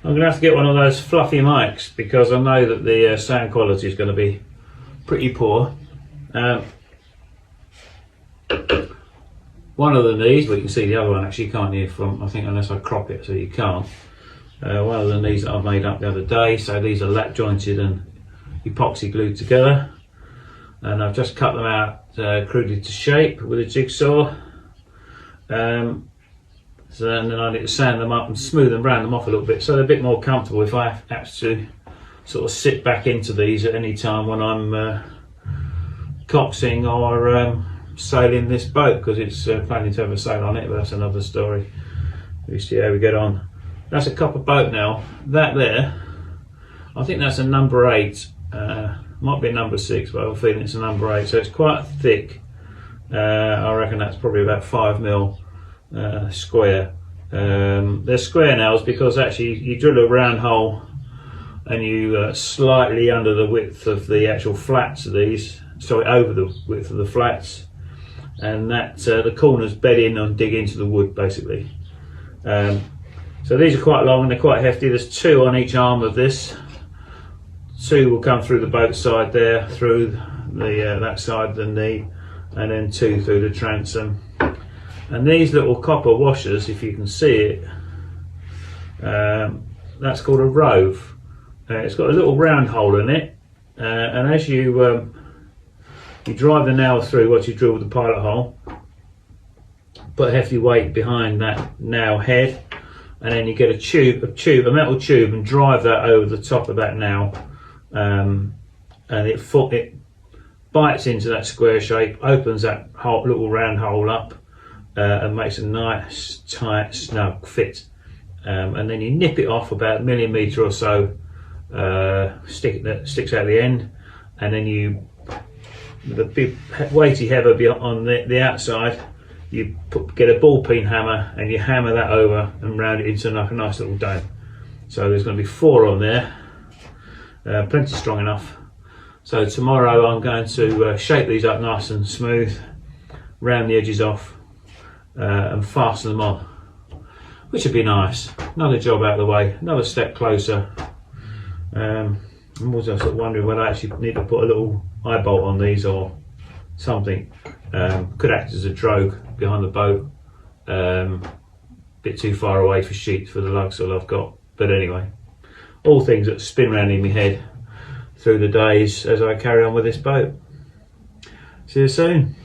I'm going to have to get one of those fluffy mics because I know that the sound quality is going to be pretty poor. One of the knees, but you can see the other one actually, can't you, from, I think, unless I crop it so you can't. One of the knees that I've made up the other day, so these are lap jointed and epoxy glued together, and I've just cut them out crudely to shape with a jigsaw. So then I need to sand them up and smooth and round them off a little bit so they're a bit more comfortable if I have to sort of sit back into these at any time when I'm coxing or sailing this boat, because it's planning to have a sail on it, but that's another story. We see how we get on. That's a copper boat now. That there, I think that's a number 8. Might be a number 6, but I have a feeling it's a number 8. So it's quite thick. I reckon that's probably about 5mm square. They're square nails because actually you drill a round hole and you slightly under the width of the actual flats of these, sorry, over the width of the flats, and that the corners bed in and dig into the wood basically. So these are quite long and they're quite hefty. There's 2 on each arm of this. 2 will come through the boat side there, through the that side of the knee, and then 2 through the transom. And these little copper washers, if you can see it, that's called a rove. It's got a little round hole in it, and as you drive the nail through what you drill with the pilot hole, put a hefty weight behind that nail head, and then you get a metal tube, and drive that over the top of that nail, and it bites into that square shape, opens that little round hole up, and makes a nice tight snug fit, and then you nip it off about 1 millimetre or so, sticks out the end, and then you, the big weighty header on the outside, you get a ball peen hammer and you hammer that over and round it into like a nice little dome. So there's going to be 4 on there, plenty strong enough. So tomorrow I'm going to shape these up nice and smooth, round the edges off, and fasten them on, which would be nice. Another job out of the way, another step closer. I'm also sort of wondering whether I actually need to put a little eye bolt on these or something. Could act as a drogue behind the boat. Bit too far away for sheets for the luxor I've got. But anyway, all things that spin around in my head through the days as I carry on with this boat. See you soon.